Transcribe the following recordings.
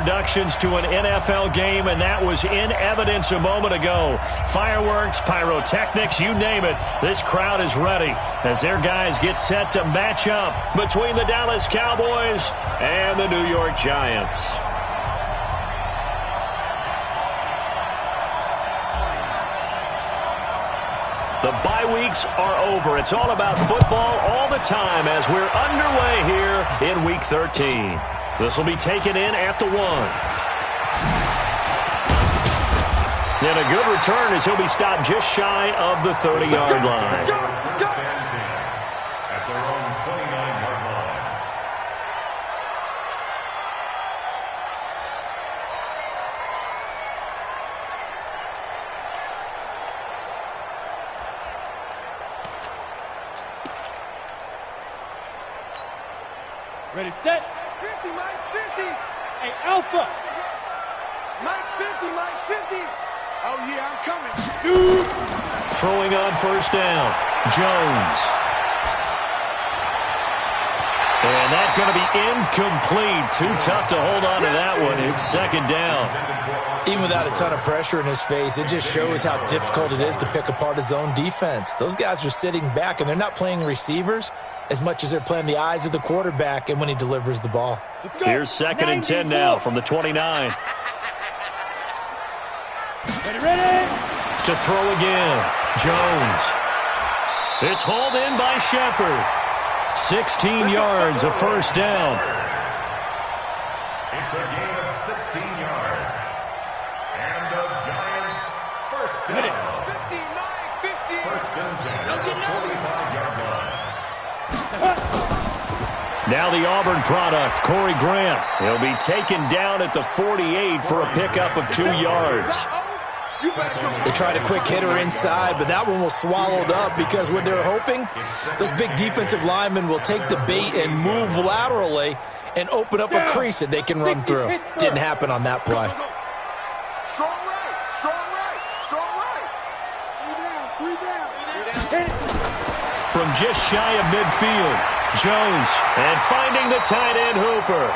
Introductions to an NFL game, and that was in evidence a moment ago. Fireworks, pyrotechnics, you name it. This crowd is ready as their guys get set to match up between the Dallas Cowboys and the New York Giants. The bye weeks are over. It's all about football all the time as we're underway here in Week 13. This will be taken in at the 1. And a good return as he'll be stopped just shy of the 30-yard line. At their own 29-yard line. Ready, set. 50, Mike's 50. Hey, Alpha. Mike's 50, Mike's 50. Oh, yeah, I'm coming. Shoot. Throwing on first down, Jones. And that's going to be incomplete. Too tough to hold on to that one. It's second down. Even without a ton of pressure in his face, it just shows how difficult it is to pick apart his own defense. Those guys are sitting back, and they're not playing receivers as much as they're playing the eyes of the quarterback and when he delivers the ball. Here's second and 10 now from the 29. Ready. To throw again, Jones. It's hauled in by Shepard. 16 yards, a first down. It's a gain of 16 yards. And the Giants first down. 50, Mike, 50. First and 10 at the 45-yard line. Now the Auburn product, Corey Grant. He'll be taken down at the 48 for a pickup of 2 yards. They tried a quick hitter inside, but that one was swallowed up because what they're hoping, those big defensive linemen will take the bait and move laterally and open up a crease that they can run through. Didn't happen on that play. Strong right, strong right, strong right. Three down. From just shy of midfield, Jones, and finding the tight end Hooper.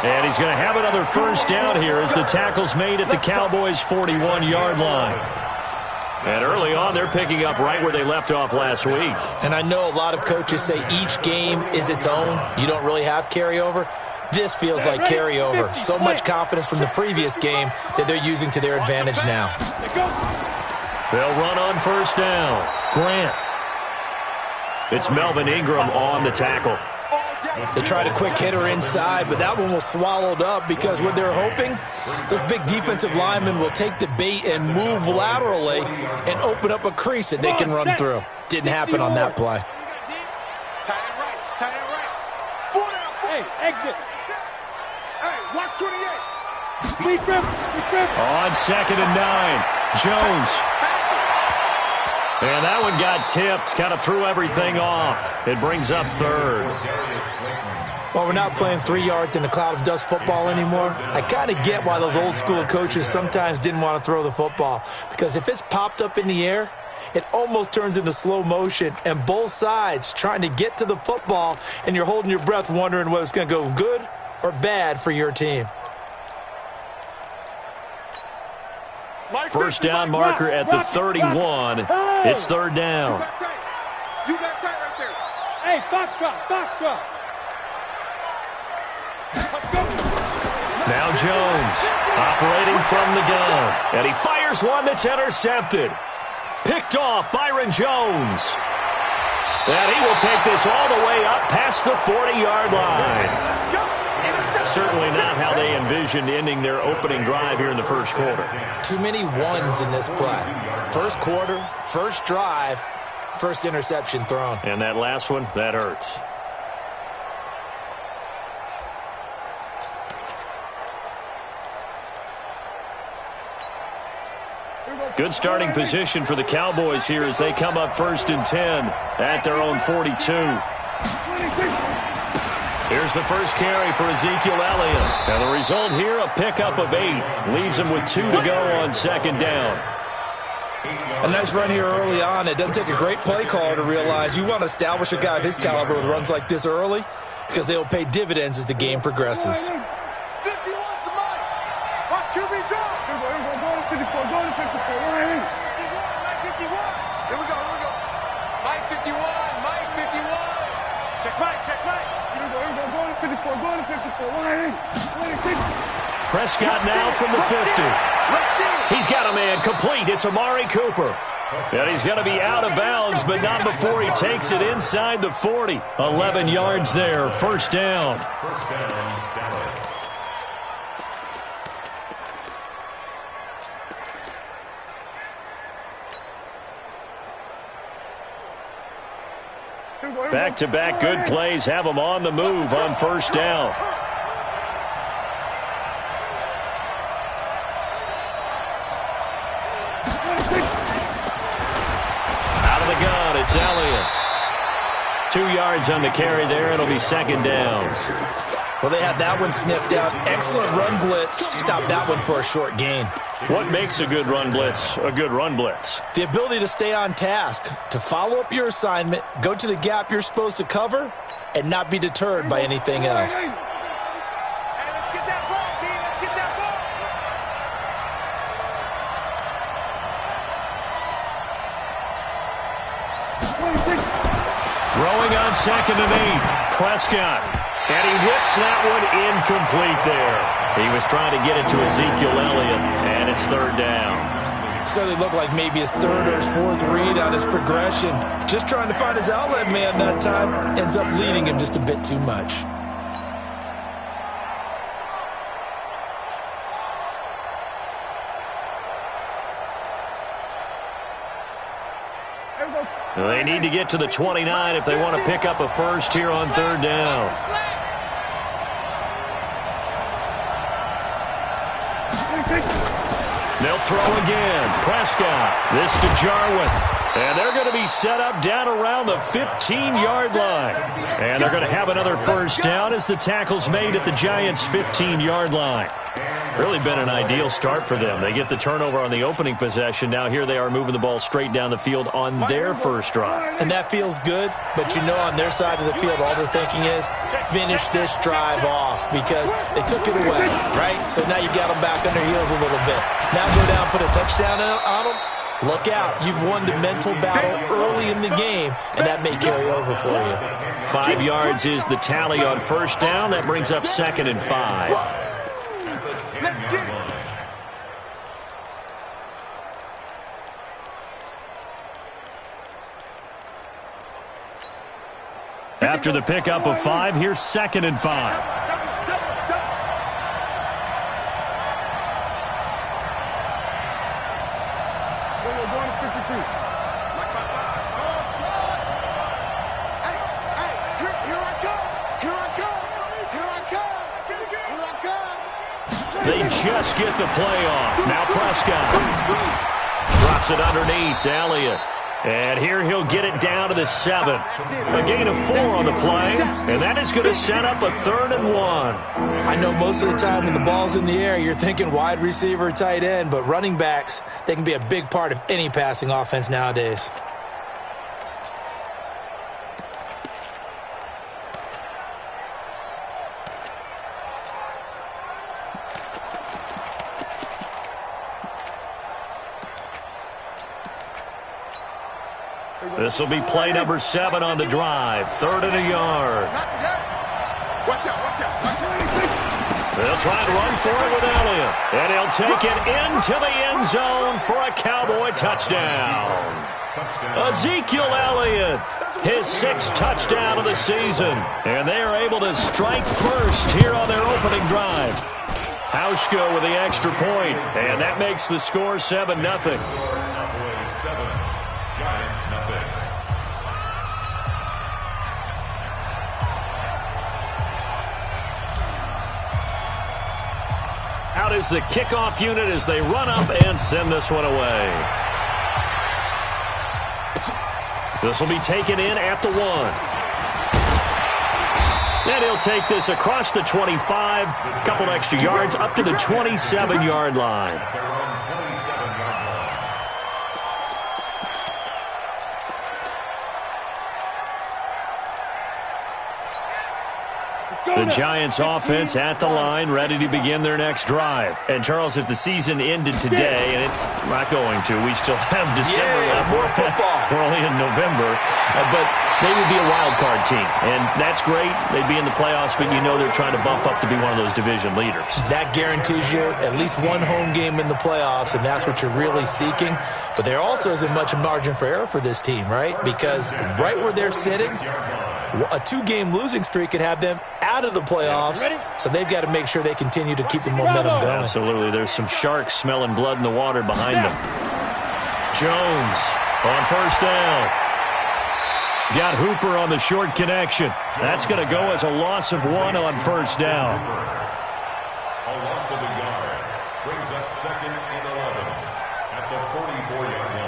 And he's going to have another first down here as the tackle's made at the Cowboys' 41-yard line. And early on, they're picking up right where they left off last week. And I know a lot of coaches say each game is its own. You don't really have carryover. This feels like carryover. So much confidence from the previous game that they're using to their advantage now. They'll run on first down. Grant. It's Melvin Ingram on the tackle. They tried a quick hitter inside, but that one was swallowed up because what they're hoping, those big defensive linemen will take the bait and move laterally and open up a crease that they can run through. Didn't happen on that play. Tight end right, tight end right. 4 down, 4. Hey, exit. Hey, watch 28. Lead grip. On second and 9, Jones. And that one got tipped, kind of threw everything off. It brings up third. Well, we're not playing 3 yards in a cloud of dust football anymore. I kind of get why those old school coaches sometimes didn't want to throw the football. Because if it's popped up in the air, it almost turns into slow motion. And both sides trying to get to the football, and you're holding your breath wondering whether it's going to go good or bad for your team. First down marker at the 31. It's third down. You got tight right there. Hey, Foxtrot. Now Jones operating from the gun. And he fires one that's intercepted. Picked off Byron Jones. And he will take this all the way up past the 40-yard line. Certainly not how they envisioned ending their opening drive here in the first quarter. Too many ones in this play. First quarter, first drive, first interception thrown. And that last one, that hurts. Good starting position for the Cowboys here as they come up first and 10 at their own 42. Here's the first carry for Ezekiel Elliott. And the result here, a pickup of 8. Leaves him with 2 to go on second down. A nice run here early on. It doesn't take a great play caller to realize you want to establish a guy of his caliber with runs like this early because they will pay dividends as the game progresses. QB draw. Here we go. Go to 54. Go to 54. Right. 51. Here we go. Mike 51. Mike 51. Check right. Here we go. Go to 54. Go to 54. Right. Prescott now from the 50. He's got a man complete. It's Amari Cooper. And he's going to be out of bounds, but not before he takes it inside the 40. 11 yards there, first down. First down, Dallas. Back-to-back good plays have him on the move on first down. Out of the gun, it's Elliott. 2 yards on the carry there. It'll be second down. Well, they had that one sniffed out. Excellent run blitz. Stop that one for a short gain. What makes a good run blitz a good run blitz? The ability to stay on task, to follow up your assignment, go to the gap you're supposed to cover, and not be deterred by anything else. Hey, let's get that ball, D. Let's get that ball. Throwing on 2nd and 8. Prescott. And he whips that one incomplete there. He was trying to get it to Ezekiel Elliott, and it's third down. So they look like maybe his third or his fourth read on his progression. Just trying to find his outlet man that time. Ends up leading him just a bit too much. They need to get to the 29 if they want to pick up a first here on third down. They'll throw again. Prescott. This to Jarwin. And they're going to be set up down around the 15-yard line. And they're going to have another first down as the tackle's made at the Giants' 15-yard line. Really been an ideal start for them. They get the turnover on the opening possession. Now here they are moving the ball straight down the field on their first drive. And that feels good, but you know on their side of the field all they're thinking is finish this drive off because they took it away, right? So now you got them back on their heels a little bit. Now go down, put a touchdown on them. Look out. You've won the mental battle early in the game, and that may carry over for you. 5 yards is the tally on first down. That brings up 2nd and 5. After the pickup of 5, here's 2nd and 5. They just get the play off. Now Prescott drops it underneath to Elliott. And here he'll get it down to the 7. A gain of 4 on the play, and that is going to set up a 3rd and 1. I know most of the time when the ball's in the air, you're thinking wide receiver, tight end, but running backs, they can be a big part of any passing offense nowadays. This will be play number 7 on the drive. 3rd and a yard. Watch out. They'll try to run for it with Elliott. And he'll take it into the end zone for a Cowboy touchdown. Ezekiel Elliott, his 6th touchdown of the season. And they are able to strike first here on their opening drive. Hauschko with the extra point, and that makes the score 7-0. Out is the kickoff unit as they run up and send this one away. This will be taken in at the 1. And he'll take this across the 25, a couple extra yards up to the 27-yard line. The Giants offense at the line, ready to begin their next drive. And, Charles, if the season ended today, and it's not going to, we still have December left. More football. We're only in November. But they would be a wild card team. And that's great. They'd be in the playoffs, but you know they're trying to bump up to be one of those division leaders. That guarantees you at least one home game in the playoffs, and that's what you're really seeking. But there also isn't much margin for error for this team, right? Because right where they're sitting, a 2-game losing streak could have them out of the playoffs, so they've got to make sure they continue to keep the momentum going. Absolutely. There's some sharks smelling blood in the water behind them. Jones on first down. He's got Hooper on the short connection. That's going to go as a loss of 1 on first down. A loss of a yard brings up 2nd and 11 at the 44-yard line.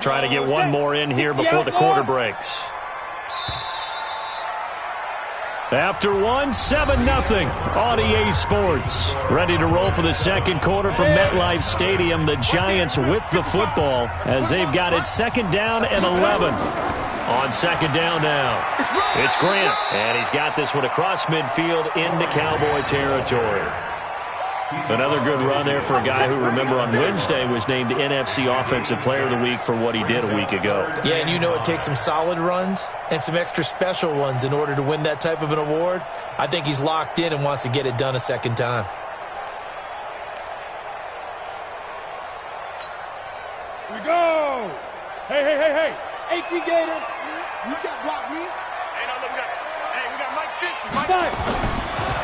Trying to get one more in here before the quarter breaks. After 1, 7-0 on EA Sports. Ready to roll for the second quarter from MetLife Stadium. The Giants with the football as they've got it 2nd down and 11. On 2nd down now, it's Grant. And he's got this one across midfield into Cowboy territory. Another good run there for a guy who, remember, on Wednesday was named NFC Offensive Player of the Week for what he did a week ago. Yeah, and you know it takes some solid runs and some extra special ones in order to win that type of an award. I think he's locked in and wants to get it done a second time. Here we go. Hey. 18 Gator. You can't block me. Hey, no, look, we got Mike 50. Five.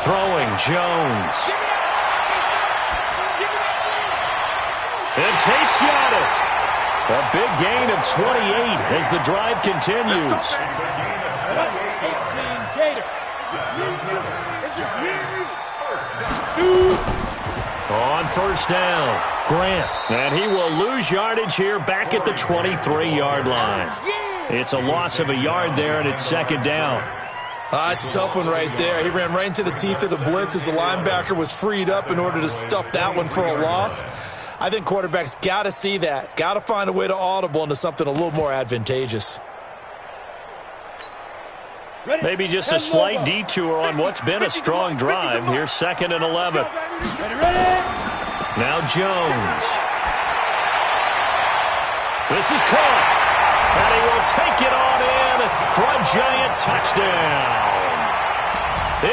Throwing Jones. And Tate's got it. A big gain of 28 as the drive continues. 18 Gator. It's just me and you. 2. On first down, Grant. And he will lose yardage here back at the 23-yard line. It's a loss of a yard there, and it's 2nd down. It's a tough one right there. He ran right into the teeth of the blitz as the linebacker was freed up in order to stuff that one for a loss. I think quarterbacks got to see that. Got to find a way to audible into something a little more advantageous. Maybe just a slight detour on what's been a strong drive. Here's 2nd and 11. Ready. Now Jones. This is caught. And he will take it on in for a Giant touchdown.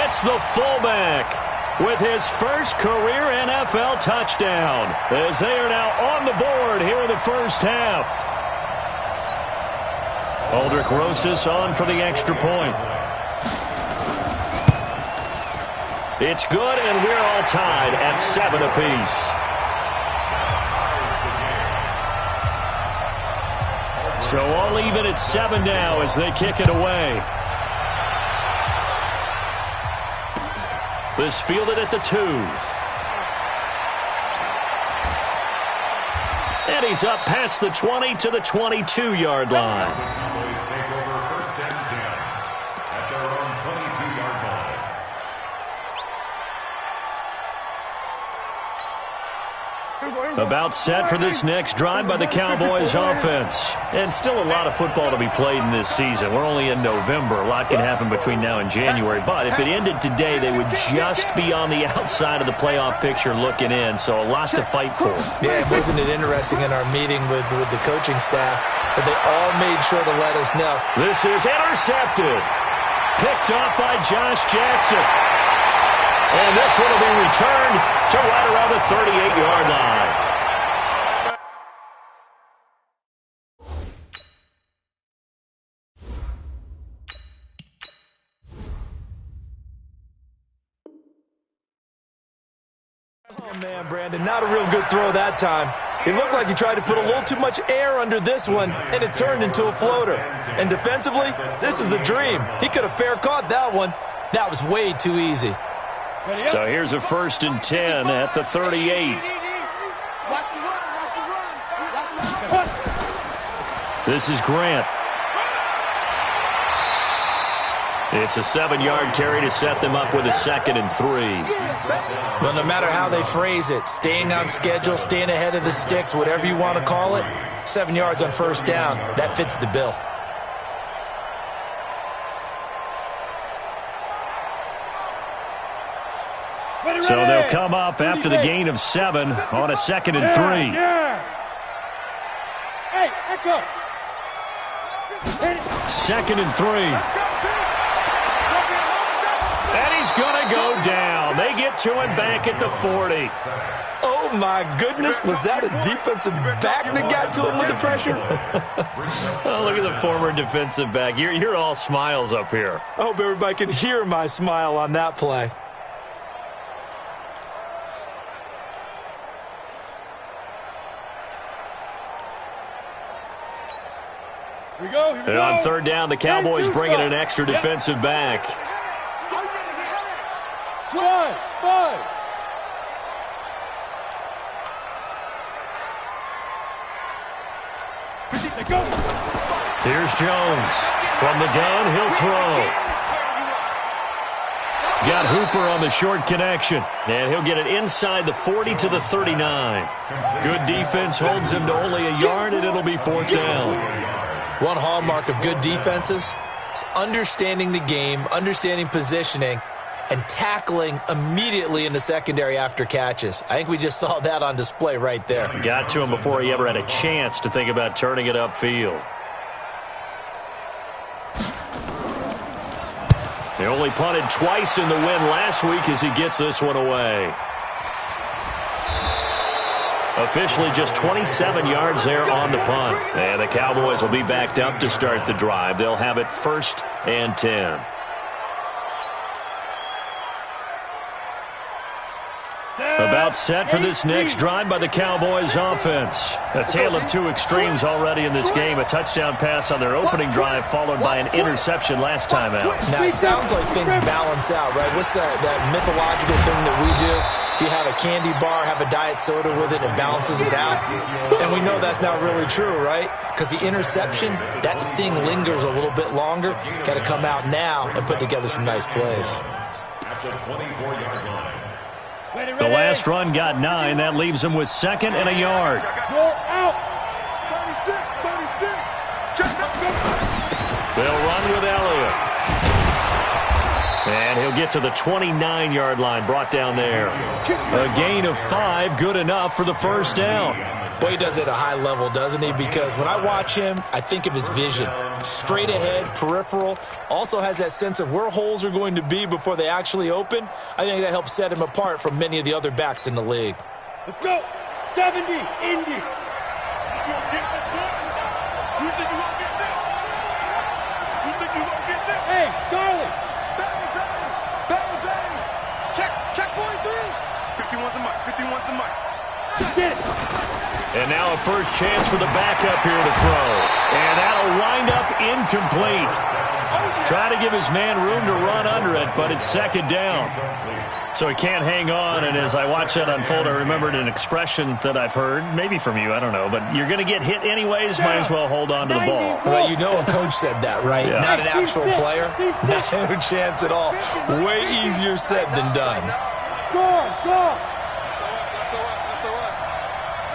It's the fullback with his first career NFL touchdown, as they are now on the board here in the first half. Aldrich Rosas on for the extra point. It's good, and we're all tied at 7 apiece. So all even at 7 now as they kick it away. This fielded at the 2. And he's up past the 20 to the 22-yard line. Cowboys take over 1st and 10 at their own 22-yard line. About set for this next drive by the Cowboys offense. And still a lot of football to be played in this season. We're only in November. A lot can happen between now and January. But if it ended today, they would just be on the outside of the playoff picture looking in. So a lot to fight for. Yeah, wasn't it interesting in our meeting with the coaching staff that they all made sure to let us know. This is intercepted. Picked off by Josh Jackson. And this one will be returned to right around the 38-yard line. Oh, man, Brandon, not a real good throw that time. It looked like he tried to put a little too much air under this one, and it turned into a floater. And defensively, this is a dream. He could have fair caught that one. That was way too easy. So here's a 1st and 10 at the 38. This is Grant. It's a 7-yard carry to set them up with a 2nd and 3. Well, no matter how they phrase it, staying on schedule, staying ahead of the sticks, whatever you want to call it, 7 yards on first down, that fits the bill. So they'll come up after the gain of 7 on a 2nd and 3. Hey, echo. 2nd and 3. And he's going to go down. They get to him back at the 40. Oh, my goodness. Was that a defensive back that got to him with the pressure? Oh, look at the former defensive back. You're all smiles up here. I hope everybody can hear my smile on that play. Here we go. And on third down, the Cowboys bring in an extra defensive back. Slide. 5. Go. Here's Jones. From the gun, he'll throw. He's got Hooper on the short connection. And he'll get it inside the 40 to the 39. Good defense holds him to only a yard, and it'll be 4th down. One hallmark of good defenses is understanding the game, understanding positioning, and tackling immediately in the secondary after catches. I think we just saw that on display right there. Got to him before he ever had a chance to think about turning it upfield. They only punted twice in the win last week as he gets this one away. Officially just 27 yards there on the punt. And the Cowboys will be backed up to start the drive. They'll have it 1st and 10. About set for this next drive by the Cowboys offense. A tale of two extremes already in this game. A touchdown pass on their opening drive followed by an interception last time out. Now, it sounds like things balance out, right? What's that mythological thing that we do? If you have a candy bar, have a diet soda with it, it balances it out. And we know that's not really true, right? Because the interception, that sting lingers a little bit longer. Got to come out now and put together some nice plays. At the 24-yard line. The last run got 9. That leaves him with 2nd and a yard. Go out. 36. They'll run with Elliott. And he'll get to the 29-yard line, brought down there. A gain of 5, good enough for the 1st down. Boy, he does it at a high level, doesn't he? Because when I watch him, I think of his vision. Straight ahead, peripheral. Also has that sense of where holes are going to be before they actually open. I think that helps set him apart from many of the other backs in the league. Let's go. 70, Indy. Hey, Charlie. Check 43. 51's the mic. 51's the mic. Get it. And now a first chance for the backup here to throw. And that'll wind up incomplete. Try to give his man room to run under it, but it's 2nd down. So he can't hang on, and as I watch that unfold, I remembered an expression that I've heard, maybe from you, I don't know, but you're going to get hit anyways, might as well hold on to the ball. Well, you know a coach said that, right? Yeah. Not an actual player. No chance at all. Way easier said than done. Go on, go on.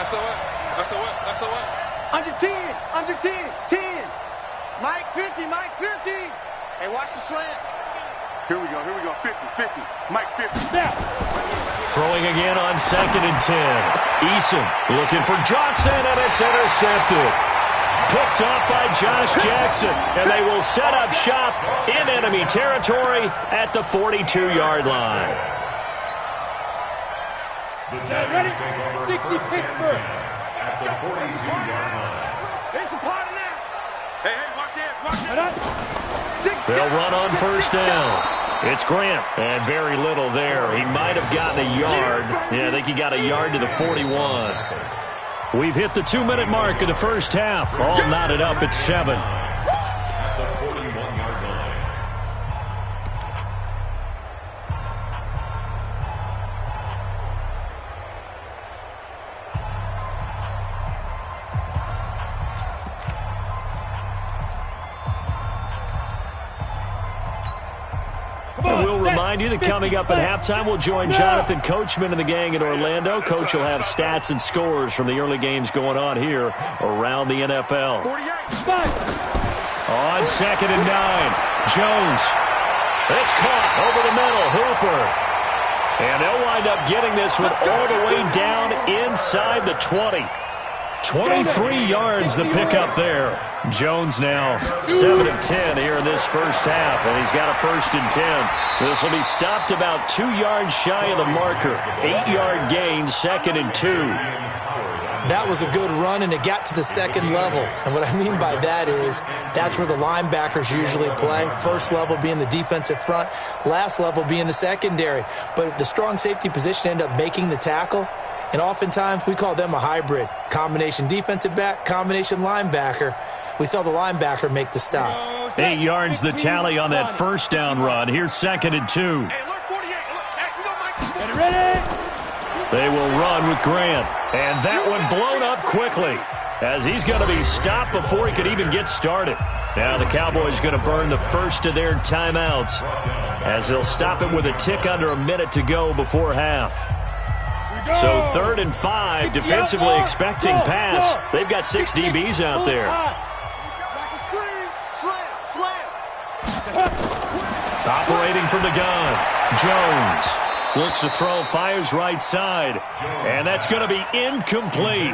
SOS. Under 10. 10. Mike 50. Hey, watch the slant. Here we go. 50. Mike 50. Now. Throwing again on 2nd and 10. Eason looking for Johnson, and it's intercepted. Picked off by Josh Jackson, and they will set up shop in enemy territory at the 42-yard line. Ready? 60 Pittsburgh. At the 42-yard line. There's a part of that. Hey, watch it. They'll run on 1st down. It's Grant, and very little there. He might have gotten a yard. Yeah, I think he got a yard to the 41. We've hit the 2-minute mark of the first half. All knotted up at 7. At the 41-yard line. And we'll remind you that coming up at halftime, we'll join Jonathan Coachman and the gang in Orlando. Coach will have stats and scores from the early games going on here around the NFL. On 2nd and 9, Jones. It's caught over the middle. Hooper. And they'll wind up getting this one all the way down inside the 20. 23 yards the pickup there. Jones now 7 of 10 here in this first half, and he's got a 1st and 10. This will be stopped about 2 yards shy of the marker. 8-yard gain, 2nd and 2. That was a good run, and it got to the second level. And what I mean by that is that's where the linebackers usually play. First level being the defensive front, last level being the secondary. But the strong safety position ended up making the tackle, and oftentimes we call them a hybrid. Combination defensive back, combination linebacker. We saw the linebacker make the stop. 8 yards the tally on that first down run. Here's 2nd and 2. They will run with Grant. And that one blown up quickly as he's going to be stopped before he could even get started. Now the Cowboys going to burn the first of their timeouts as they'll stop him with a tick under a minute to go before half. So 3rd and 5, defensively expecting pass. They've got 6 DBs out there. Operating from the gun, Jones. Looks to throw, fires right side. And that's going to be incomplete.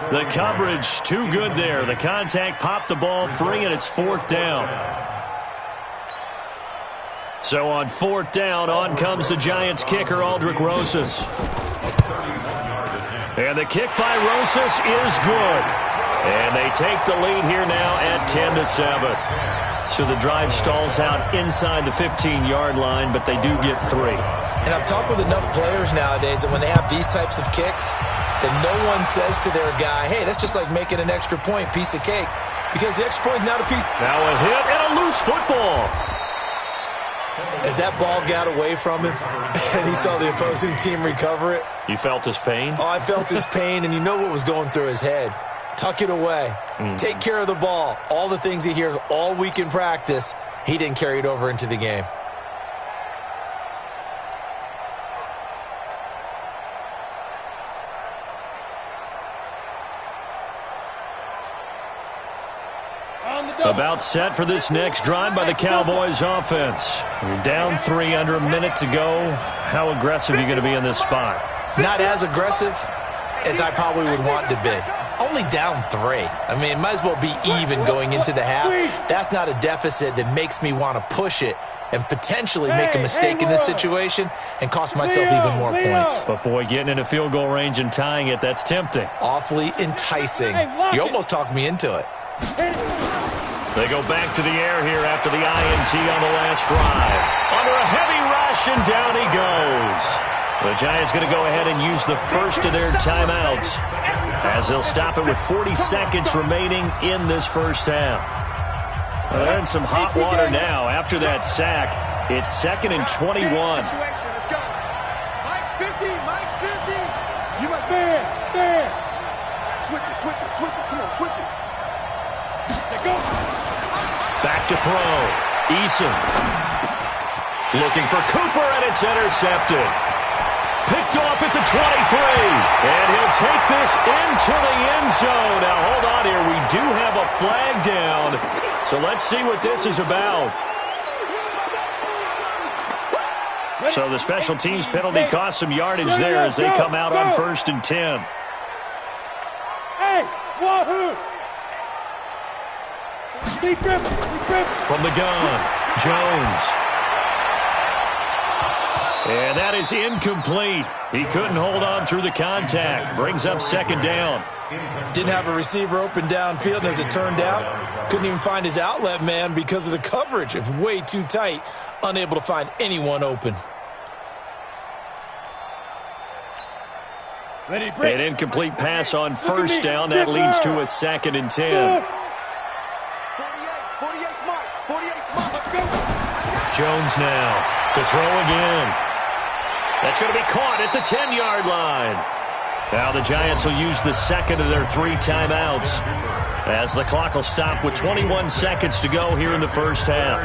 The coverage too good there. The contact popped the ball free, and it's 4th down. So on 4th down, on comes the Giants kicker, Aldrick Rosas. And the kick by Rosas is good. And they take the lead here now at 10-7. So the drive stalls out inside the 15-yard line, but they do get 3. And I've talked with enough players nowadays that when they have these types of kicks, that no one says to their guy, hey, that's just like making an extra point, piece of cake. Because the extra point is not a piece. Now a hit and a loose football. As that ball got away from him and he saw the opposing team recover it. You felt his pain? Oh, I felt his pain, and you know what was going through his head. Tuck it away. Take care of the ball. All the things he hears all week in practice, he didn't carry it over into the game. About set for this next drive by the Cowboys offense. You're down 3, under a minute to go. How aggressive are you going to be in this spot? Not as aggressive as I probably would want to be. Only down 3. I mean, it might as well be even going into the half. That's not a deficit that makes me want to push it and potentially make a mistake in this situation and cost myself even more points. But, boy, getting in a field goal range and tying it, that's tempting. Awfully enticing. You almost talked me into it. They go back to the air here after the INT on the last drive. Under a heavy rush, and down he goes. The Giants going to go ahead and use the first of their timeouts as they'll stop it with 40 seconds remaining in this first half. They're in some hot water now after that sack. It's 2nd and 21. Let's go. Mike's 50. Mike's 50. You must Stand. switch it. Come on, switch it. Go. Back to throw. Eason. Looking for Cooper, and it's intercepted. Picked off at the 23. And he'll take this into the end zone. Now, hold on here. We do have a flag down. So let's see what this is about. So the special teams penalty cost some yardage there as they come out on 1st and 10. Hey, wahoo! Be grip. From the gun, Jones. And that is incomplete. He couldn't hold on through the contact. Brings up 2nd down. Didn't have a receiver open downfield, and as it turned out, couldn't even find his outlet man because of the coverage. It was way too tight, unable to find anyone open. An incomplete pass on 1st down. That leads to a 2nd and 10. 48, Mike. Jones now to throw again. That's going to be caught at the 10-yard line. Now the Giants will use the second of their 3 timeouts as the clock will stop with 21 seconds to go here in the first half.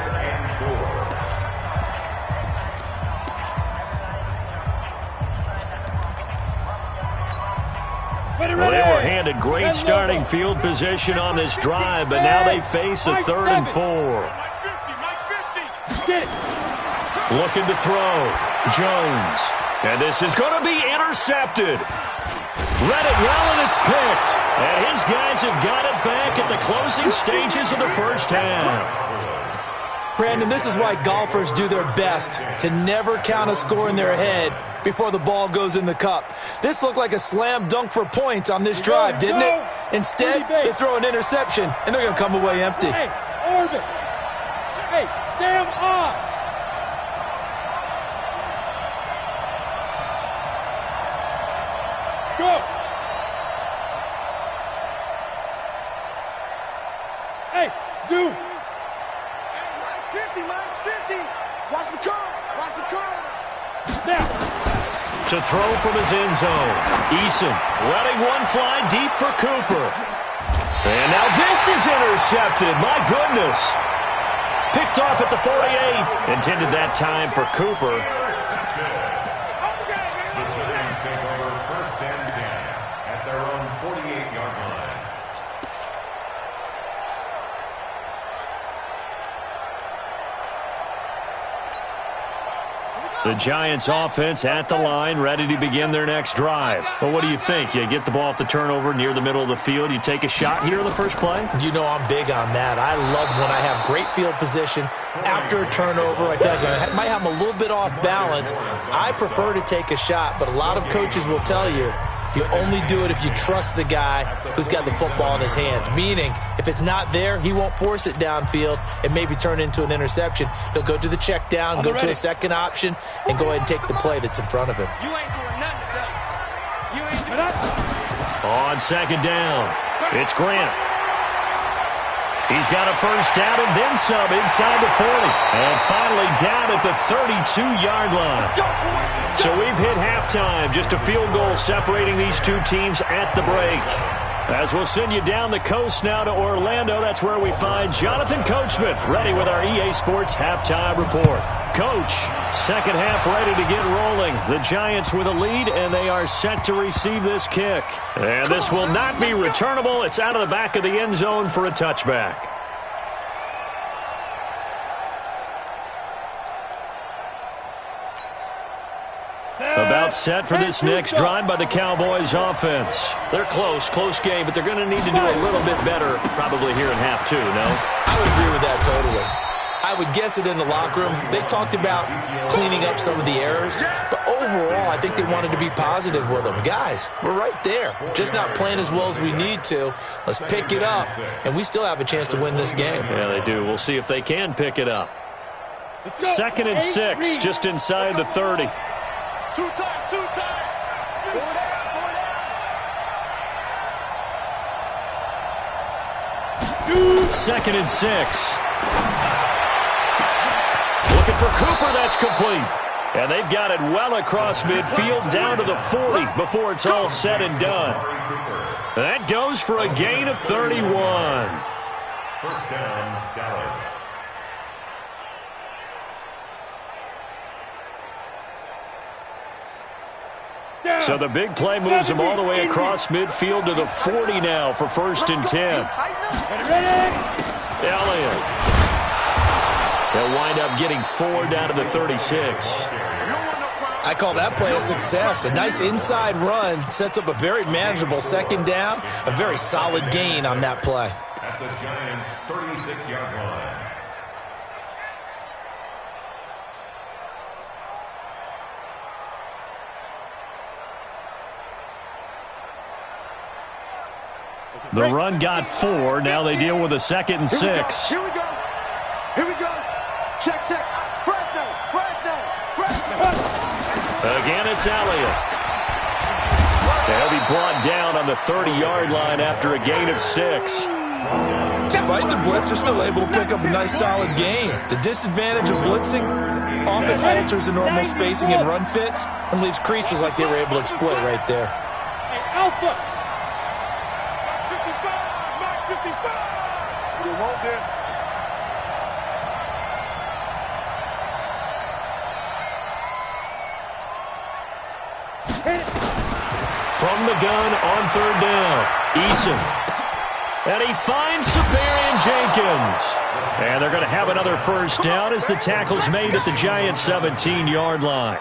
Well, they were handed great starting field position on this drive, but now they face a 3rd and 4. Looking to throw. Jones. And this is going to be intercepted. Read it well, and it's picked. And his guys have got it back at the closing stages of the first half. Brandon, this is why golfers do their best to never count a score in their head before the ball goes in the cup. This looked like a slam dunk for points on this drive, didn't it? Instead, they throw an interception, and they're going to come away empty. Hey, Orbit. Hey, Sam on. Go. Hey, Zoo. Mike's 50. Watch the curl. Watch the curl. Now. To throw from his end zone. Eason letting one fly deep for Cooper. And now this is intercepted. My goodness. Picked off at the 48. Intended that time for Cooper. The Giants take over 1st and 10 at their own 48-yard line. The Giants offense at the line, ready to begin their next drive. Well, what do you think? You get the ball off the turnover near the middle of the field. You take a shot here in the first play? You know I'm big on that. I love when I have great field position after a turnover. I feel like I might have them a little bit off balance. I prefer to take a shot, but a lot of coaches will tell you you only do it if you trust the guy who's got the football in his hands. Meaning, if it's not there, he won't force it downfield and maybe turn it into an interception. He'll go to the check down, go to a second option, and go ahead and take the play that's in front of him. You ain't doing nothing today. You ain't doing nothing. On second down, it's Grant. He's got a first down and then some inside the 40. And finally down at the 32-yard line. So we've hit halftime. Just a field goal separating these two teams at the break. As we'll send you down the coast now to Orlando, that's where we find Jonathan Coachman, ready with our EA Sports halftime report. Coach, second half ready to get rolling. The Giants with a lead, and they are set to receive this kick. And this will not be returnable. It's out of the back of the end zone for a touchback. About set for this next drive by the Cowboys offense. They're close game, but they're going to need to do a little bit better probably here in half two, no? I would agree with that totally. I would guess it in the locker room. They talked about cleaning up some of the errors, but overall, I think they wanted to be positive with them. Guys, we're right there. Just not playing as well as we need to. Let's pick it up, and we still have a chance to win this game. Yeah, they do. We'll see if they can pick it up. 2nd and 6, just inside the 30. Two times. Go down. 2nd and 6. Looking for Cooper, that's complete. And they've got it well across midfield down to the 40 before it's all said and done. That goes for a gain of 31. First down, Dallas. So the big play moves them all the way across midfield to the 40 now for 1st and 10. Elliott. They'll wind up getting 4 down to the 36. I call that play a success. A nice inside run sets up a very manageable second down. A very solid gain on that play. At the Giants' 36-yard line. The run got 4. Now they deal with a 2nd and 6. Here we go. Check. Fresno. Again, it's Elliott. They'll be brought down on the 30-yard line after a gain of 6. Despite the blitz, they're still able to pick up a nice solid gain. The disadvantage of blitzing often alters the normal spacing and run fits and leaves creases like they were able to exploit right there. Hey, Alpha. You want this? from the gun on third down. Eason. And he finds Safarian Jenkins. And they're going to have another first down as the tackle's made at the Giants' 17-yard line.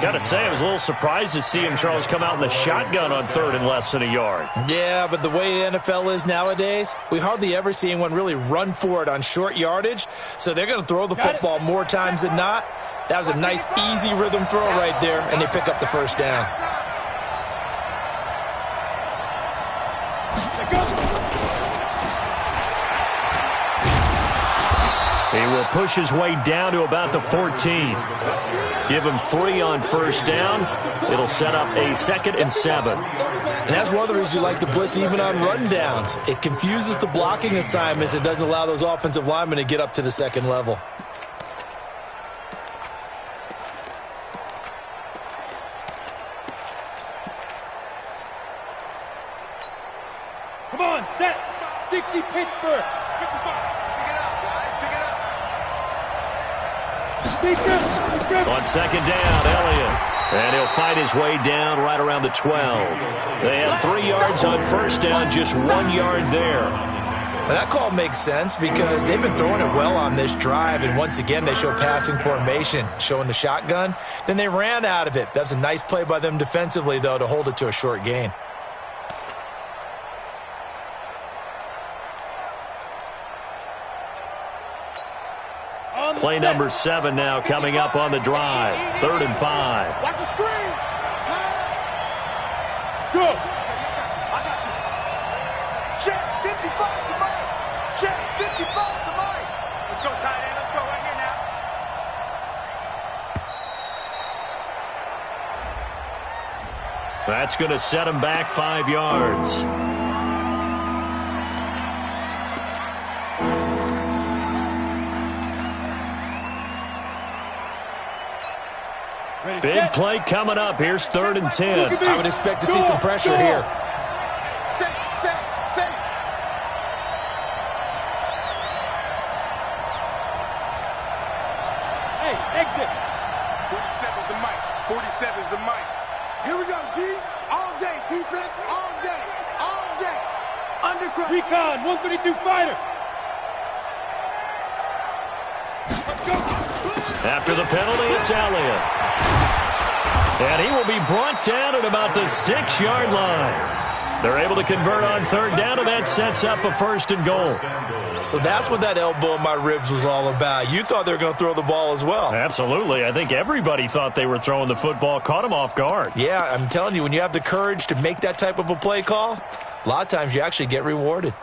Got to say, I was a little surprised to see him, Charles, come out in the shotgun on third and less than a yard. Yeah, but the way the NFL is nowadays, we hardly ever see anyone really run for it on short yardage. So they're going to throw the football more times than not. That was a nice, easy rhythm throw right there, and they pick up the first down. He will push his way down to about the 14. Give him 3 on first down. It'll set up a 2nd and 7. And that's one of the reasons you like to blitz even on rundowns. It confuses the blocking assignments. It doesn't allow those offensive linemen to get up to the second level. Come on, set. 60 Pittsburgh. On second down, Elliott. And he'll fight his way down right around the 12. They had 3 yards on first down, just 1 yard there. But that call makes sense because they've been throwing it well on this drive, and once again they show passing formation, showing the shotgun. Then they ran out of it. That's a nice play by them defensively, though, to hold it to a short gain. Play number 7 now coming up on the drive. 3rd and 5. Watch the screen. Go. Check 55 to Mike. Check 55 to Mike. Let's go, tight end. Let's go right here now. That's going to set him back 5 yards. Big play coming up. Here's 3rd and 10. I would expect to see some pressure here. Set. Hey, exit. 47's the mic. 47's the mic. Here we go, D. All day. Defense all day. All day. Undercut. Recon, 132 fighter. Let's go. After the penalty, it's Elliott. And he will be brought down at about the 6-yard line. They're able to convert on third down, and that sets up a 1st and goal. So that's what that elbow in my ribs was all about. You thought they were going to throw the ball as well. Absolutely. I think everybody thought they were throwing the football, caught him off guard. Yeah, I'm telling you, when you have the courage to make that type of a play call, a lot of times you actually get rewarded.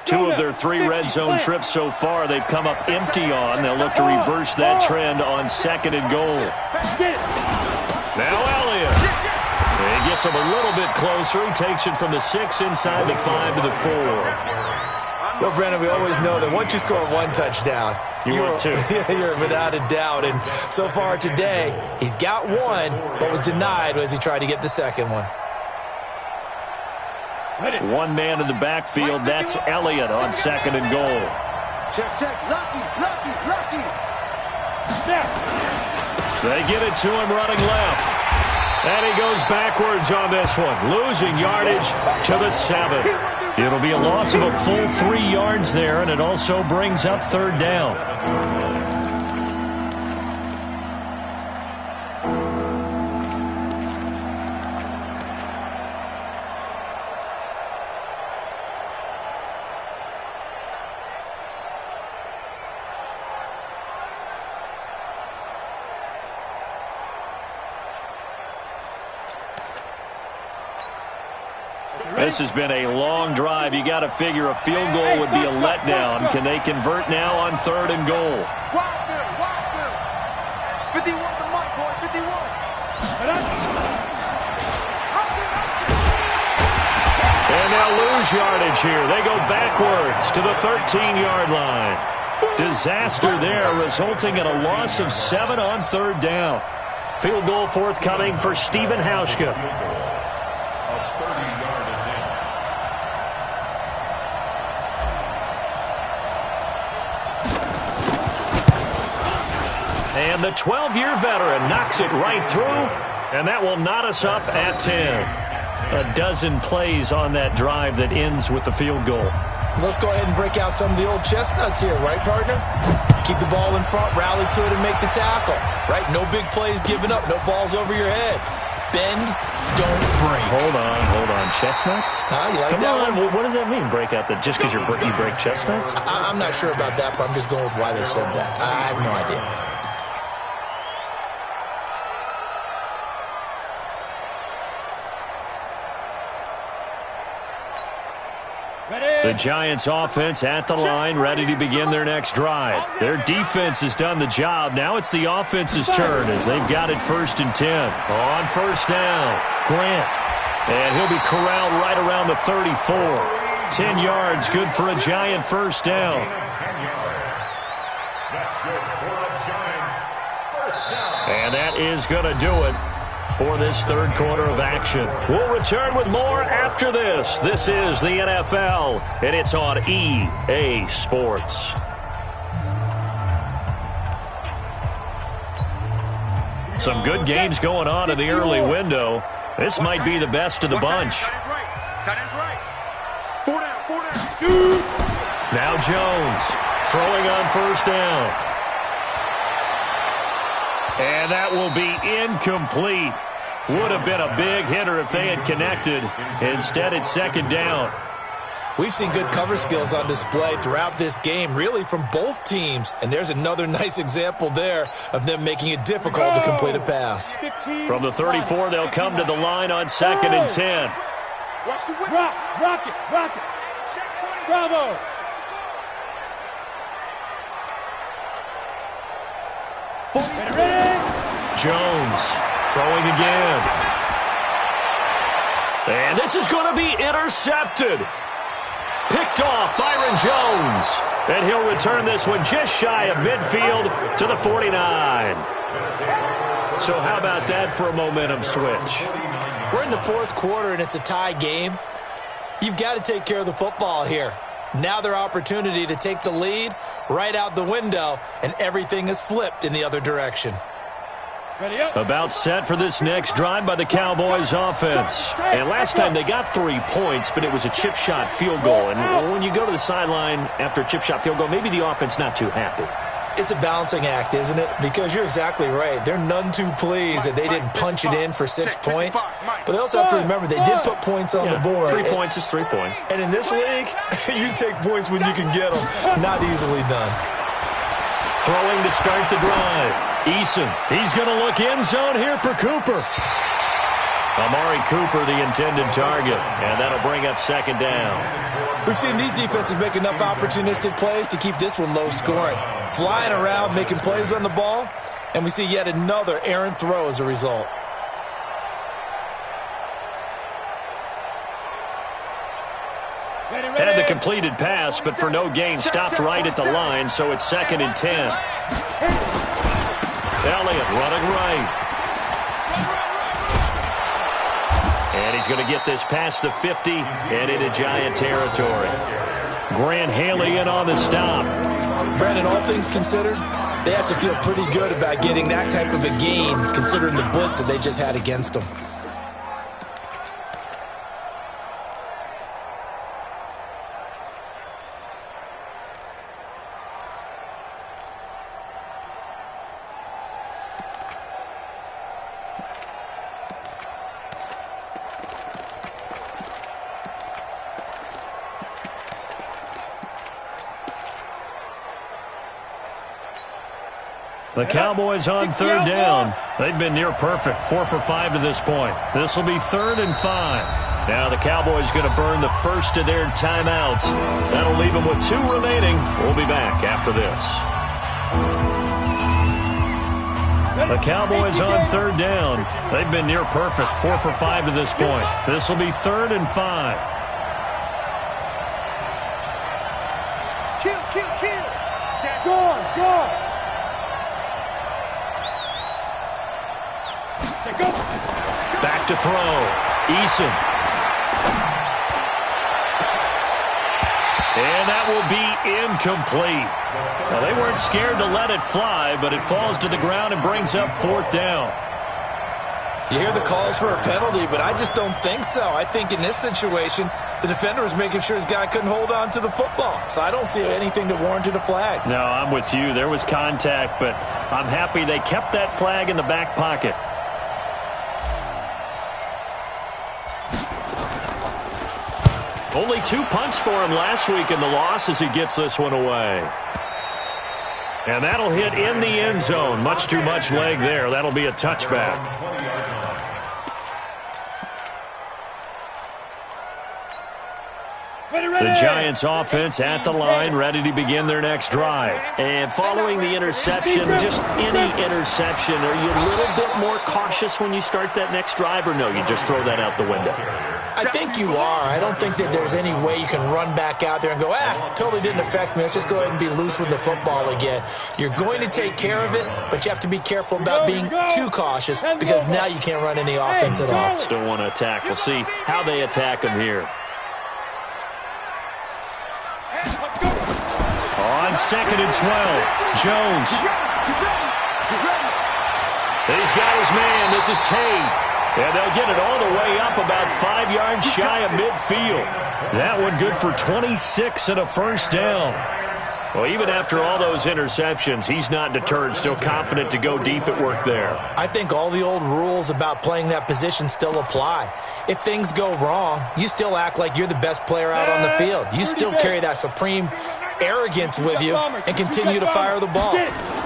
Two of their 3 red zone trips so far, they've come up empty on. They'll look to reverse that trend on 2nd and goal. Now Elliott. He gets him a little bit closer. He takes it from the 6 inside the 5 to the 4. Well, Brandon, we always know that once you score 1 touchdown, you're 2. You're without a doubt. And so far today, he's got 1, but was denied as he tried to get the 2nd one. 1 man in the backfield. That's Elliott on 2nd and goal. Check. Lucky. They get it to him running left. And he goes backwards on this one, losing yardage to the 7. It'll be a loss of a full 3 yards there, and it also brings up 3rd down. This has been a long drive. You got to figure a field goal would be a letdown. Can they convert now on 3rd and goal? Wild Bill. 51 to Mike, boy. 51. And they'll lose yardage here. They go backwards to the 13-yard line. Disaster there, resulting in a loss of 7 on 3rd down. Field goal forthcoming for Stephen Hauschka. And the 12-year veteran knocks it right through, and that will knot us up at 10. A dozen plays on that drive that ends with the field goal. Let's go ahead and break out some of the old chestnuts here, right, partner? Keep the ball in front, rally to it, and make the tackle, right? No big plays given up, no balls over your head. Bend, don't break. Hold on. Chestnuts? Huh? You like Come that on. one? What does that mean, break out just because you break chestnuts? I'm not sure about that, but I'm just going with why they said that. I have no idea. The Giants offense at the line, ready to begin their next drive. Their defense has done the job. Now it's the offense's turn as they've got it 1st and 10. On first down, Grant. And he'll be corralled right around the 34. 10 yards, good for a Giant first down. 10 yards. That's good for a Giants first down. And that is going to do it for this third quarter of action. We'll return with more after this. This is the NFL, and it's on EA Sports. Some good games going on in the early window. This might be the best of the bunch. Tight end's right. 4 down. Now Jones throwing on first down. And that will be incomplete. Would have been a big hitter if they had connected. Instead, it's second down. We've seen good cover skills on display throughout this game, really from both teams. And there's another nice example there of them making it difficult to complete a pass. From the 34, they'll come to the line on 2nd and 10. Rock it. Bravo. Ready. Jones throwing again. And this is going to be intercepted. Picked off Byron Jones. And he'll return this one just shy of midfield to the 49. So how about that for a momentum switch? We're in the 4th quarter, and it's a tie game. You've got to take care of the football here. Now their opportunity to take the lead right out the window, and everything is flipped in the other direction. About set for this next drive by the Cowboys offense. And last time they got 3 points, but it was a chip shot field goal. And when you go to the sideline after a chip shot field goal, maybe the offense not too happy. It's a balancing act, isn't it? Because you're exactly right. They're none too pleased that they didn't punch it in for 6 points. But they also have to remember they did put points on the board. 3 points is 3 points. And in this league, you take points when you can get them. Not easily done. Throwing to start the drive. Eason, he's going to look end zone here for Cooper. Amari Cooper, the intended target, and that'll bring up 2nd down. We've seen these defenses make enough opportunistic plays to keep this one low scoring. Flying around, making plays on the ball, and we see yet another errant throw as a result. Had the completed pass, but for no gain, stopped right at the line, so it's 2nd and 10. Elliott running right. And he's going to get this past the 50 and into Giant territory. Grant Haley in on the stop. Brandon, all things considered, they have to feel pretty good about getting that type of a gain, considering the blitz that they just had against them. The Cowboys on 3rd down. They've been near perfect, 4 for 5 to this point. This will be 3rd and 5. Now the Cowboys going to burn the first of their timeouts. That'll leave them with 2 remaining. We'll be back after this. The Cowboys on 3rd down. They've been near perfect, 4 for 5 to this point. This will be 3rd and 5. Kill. Go. Back to throw. Eason. And that will be incomplete. Well, they weren't scared to let it fly, but it falls to the ground and brings up 4th down. You hear the calls for a penalty, but I just don't think so. I think in this situation, the defender was making sure his guy couldn't hold on to the football. So I don't see anything that warranted a flag. No, I'm with you. There was contact, but I'm happy they kept that flag in the back pocket. Only 2 punts for him last week in the loss as he gets this one away. And that'll hit in the end zone. Much too much leg there. That'll be a touchback. The Giants offense at the line, ready to begin their next drive. And following the interception, just any interception, are you a little bit more cautious when you start that next drive, or no, you just throw that out the window? I think you are. I don't think that there's any way you can run back out there and go, totally didn't affect me. Let's just go ahead and be loose with the football again. You're going to take care of it, but you have to be careful about being too cautious because now you can't run any offense at all. Still want to attack. We'll see how they attack him here. On 2nd and 12, Jones. He's got his man. This is Tate. And they'll get it all the way up about 5 yards shy of midfield. That one good for 26 and a first down. Well, even after all those interceptions, he's not deterred, still confident to go deep at work there. I think all the old rules about playing that position still apply. If things go wrong, you still act like you're the best player out on the field. You still carry that supreme arrogance with you and continue to fire the ball.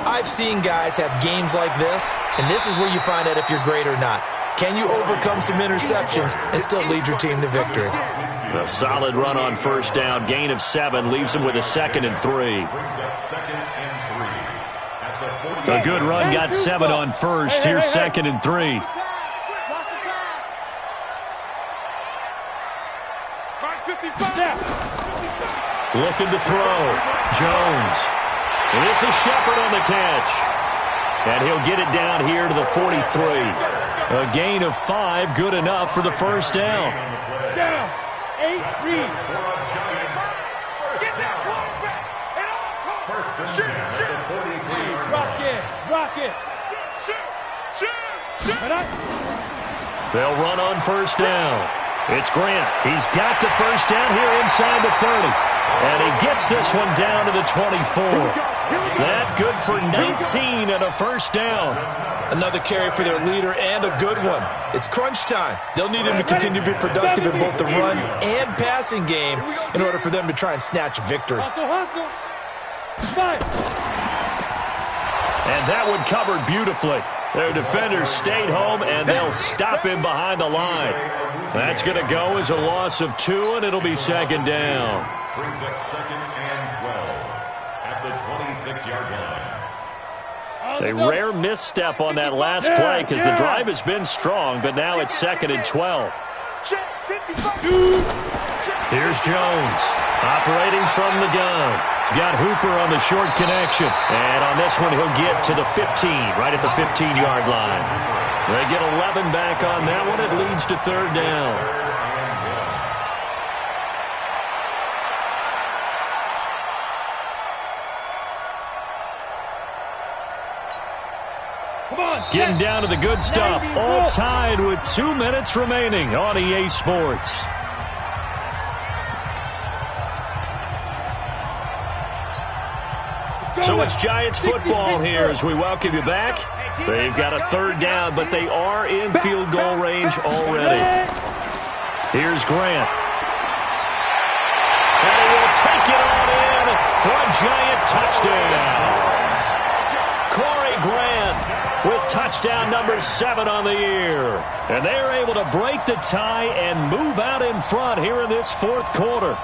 I've seen guys have games like this, and this is where you find out if you're great or not. Can you overcome some interceptions and still lead your team to victory? A solid run on first down. Gain of 7 leaves him with a 2nd and 3. A good run got 7 on first. Here's 2nd and 3. Looking to throw. Jones. And this is Shepard on the catch. And he'll get it down here to the 43. A gain of 5, good enough for the first down. Down, 18. Rock it. They'll run on first down. It's Grant. He's got the first down here inside the 30. And he gets this one down to the 24. That good for 19 and a first down. Another carry for their leader and a good one. It's crunch time. They'll need him to continue to be productive in both the run and passing game in order for them to try and snatch a victory. Hustle. Fight. And that one covered beautifully. Their defenders stayed home, and they'll stop him behind the line. That's going to go as a loss of 2, and it'll be 2nd down. Brings up 2nd and 12 at the 26-yard line. A rare misstep on that last play because the drive has been strong, but now it's 2nd and 12. Here's Jones, operating from the gun. He's got Hooper on the short connection. And on this one, he'll get to the 15, right at the 15-yard line. They get 11 back on that one. It leads to 3rd down. Getting down to the good stuff. All tied with 2 minutes remaining on EA Sports. So it's Giants football here as we welcome you back. They've got a 3rd down, but they are in field goal range already. Here's Grant. And he will take it on in for a Giant touchdown. Corey Grant with touchdown number 7 on the year. And they're able to break the tie and move out in front here in this 4th quarter.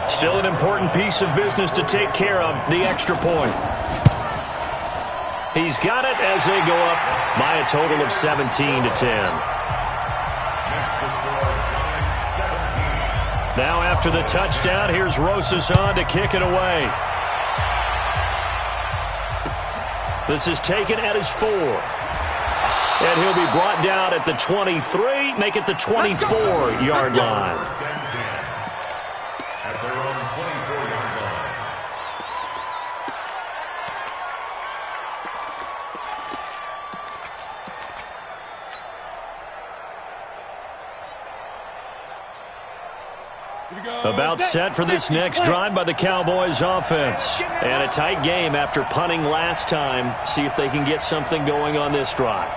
Still an important piece of business to take care of, the extra point. He's got it as they go up by a total of 17-10. Now after the touchdown, here's Rosas on to kick it away. This is taken at his 4. And he'll be brought down at the 23, make it the 24-yard line. At their own 24-yard line. About set for this next drive by the Cowboys offense. And a tight game after punting last time. See if they can get something going on this drive.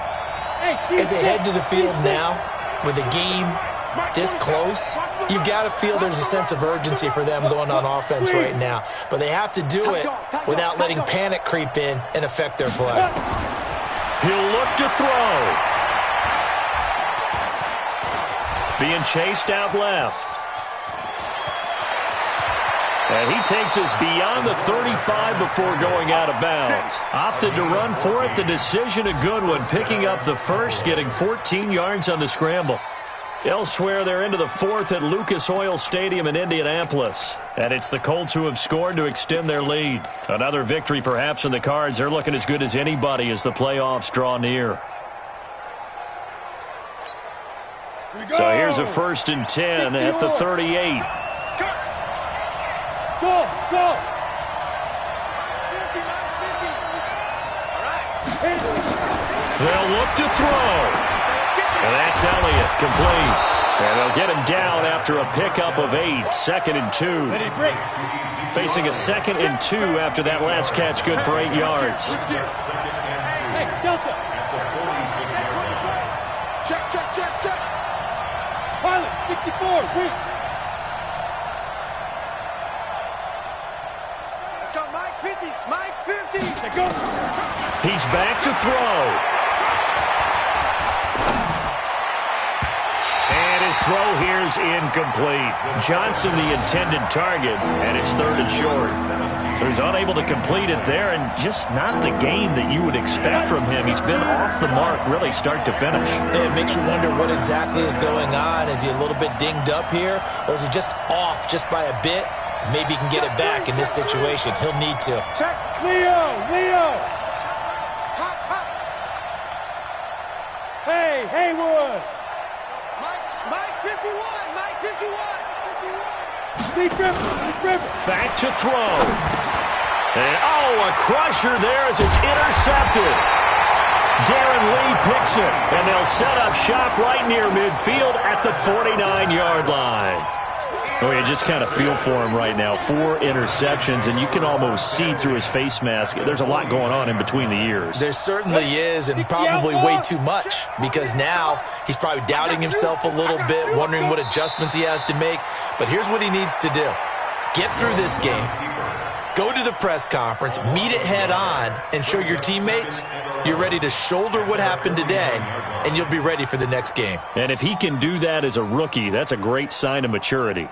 As they head to the field now, with the game this close, you've got to feel there's a sense of urgency for them going on offense right now. But they have to do it without letting panic creep in and affect their play. He'll look to throw. Being chased out left. And he takes us beyond the 35 before going out of bounds. Opted to run for it. The decision a good one. Picking up the first, getting 14 yards on the scramble. Elsewhere, they're into the fourth at Lucas Oil Stadium in Indianapolis. And it's the Colts who have scored to extend their lead. Another victory perhaps in the cards. They're looking as good as anybody as the playoffs draw near. So here's a 1st and 10 at the 38. Go, go. Minus 50, minus 50. All right. They'll look to throw. And that's Elliott, complete. And they'll get him down after a pickup of 8, 2nd and 2. Facing a 2nd and 2 after that last catch, good for 8 yards. Hey, Delta. Check, check, check, check. Pilot, 64, weak. Let's go, Mike 50, Mike 50. Let's go. He's back to throw. And his throw here is incomplete. Johnson the intended target, and it's 3rd and short. So he's unable to complete it there, and just not the game that you would expect from him. He's been off the mark really start to finish. It makes you wonder what exactly is going on. Is he a little bit dinged up here, or is he just off just by a bit? Maybe he can get it back in this situation. He'll need to. Check. Leo, Leo. Hot, hot. Hey, Haywood. Mike 51, Mike 51. Deep river. Back to throw. And, a crusher there as it's intercepted. Darren Lee picks it, and they'll set up shop right near midfield at the 49-yard line. Oh, you just kind of feel for him right now. 4 interceptions, and you can almost see through his face mask. There's a lot going on in between the ears. There certainly is, and probably way too much, because now he's probably doubting himself a little bit, wondering what adjustments he has to make. But here's what he needs to do. Get through this game. Go to the press conference, meet it head on, and show your teammates you're ready to shoulder what happened today, and you'll be ready for the next game. And if he can do that as a rookie, that's a great sign of maturity.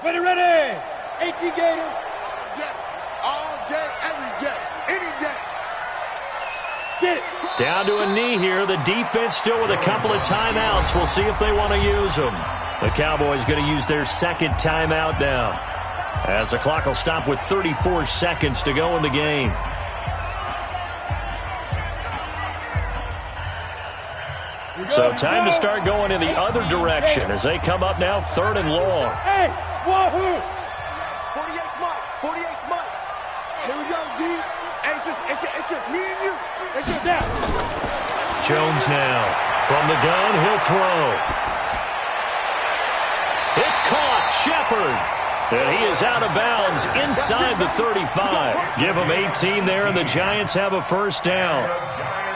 Ready. 18 Gator. All day, every day, any day. Get it. Down to a knee here. The defense still with a couple of timeouts. We'll see if they want to use them. The Cowboys going to use their 2nd timeout now, as the clock will stop with 34 seconds to go in the game. So time to start going in the other direction as they come up now 3rd and long. Hey, wahoo! 48th Mike, 48th Mike. Here we go, D. Hey, it's just me and you. It's just that. Jones now. From the gun, he'll throw. It's caught. Shepard. And he is out of bounds inside the 35. Give him 18 there, and the Giants have a 1st down.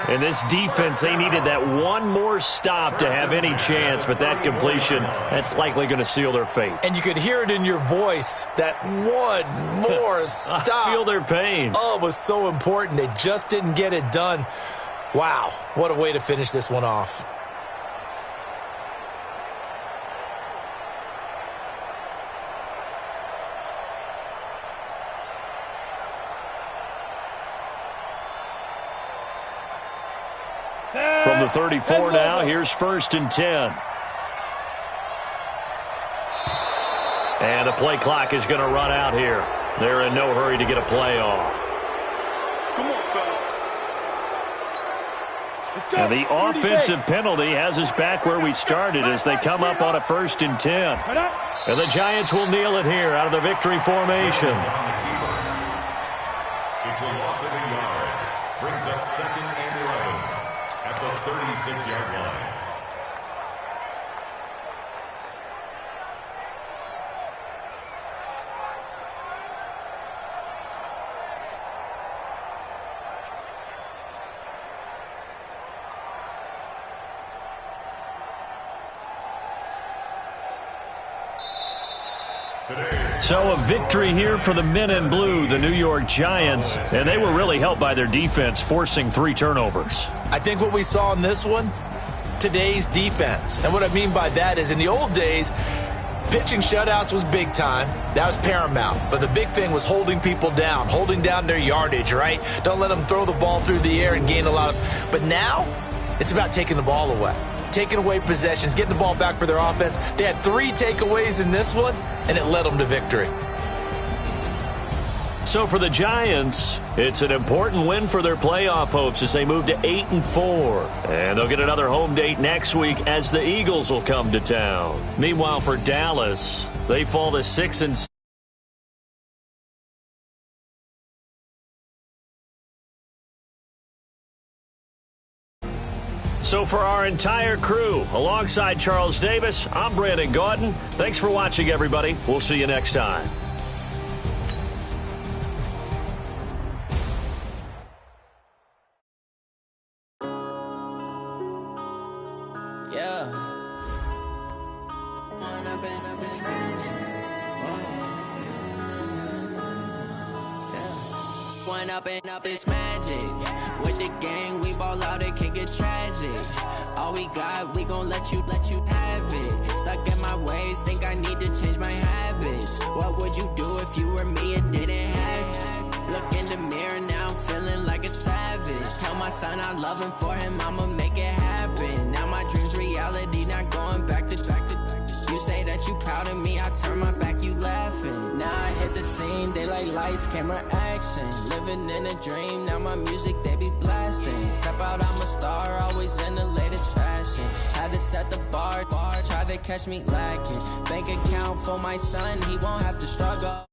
And this defense, they needed that one more stop to have any chance, but that completion, that's likely going to seal their fate. And you could hear it in your voice, that one more stop. I feel their pain. Oh, it was so important. They just didn't get it done. Wow, what a way to finish this one off. From the 34 now, here's 1st and 10. And the play clock is going to run out here. They're in no hurry to get a play off. Come on, fellas. And the offensive penalty has us back where we started as they come up on a 1st and 10. And the Giants will kneel it here out of the victory formation. It's a loss of a yard. Brings up 2nd and 11 at the 36-yard line. So a victory here for the men in blue, the New York Giants, and they were really helped by their defense, forcing 3 turnovers. I think what we saw in this one, today's defense. And what I mean by that is in the old days, pitching shutouts was big time. That was paramount. But the big thing was holding people down, holding down their yardage, right? Don't let them throw the ball through the air and gain a lot of. But now, it's about taking the ball away. Taking away possessions, getting the ball back for their offense. They had 3 takeaways in this one, and it led them to victory. So for the Giants, it's an important win for their playoff hopes as they move to 8-4. And they'll get another home date next week as the Eagles will come to town. Meanwhile, for Dallas, they fall to 6-6. So for our entire crew, alongside Charles Davis, I'm Brandon Gaudin. Thanks for watching, everybody. We'll see you next time. Yeah. One up and up is magic. With the gang, we ball out, it can get tragic. All we got, we gon' let you have it. Stuck in my ways, think I need to change my habits. What would you do if you were me and didn't have it? Look in the mirror, now I'm feeling like a savage. Tell my son I love him, for him I'ma make it happen. Now my dream's reality, not going back to. You say that you proud of me, I turn my back, you laughing. Now I hit the scene, they like lights, camera, action. Living in a dream, now my music, they be blasting. Step out, I'm a star, always in the latest fashion. Had to set the bar, try to catch me lacking. Bank account for my son, he won't have to struggle.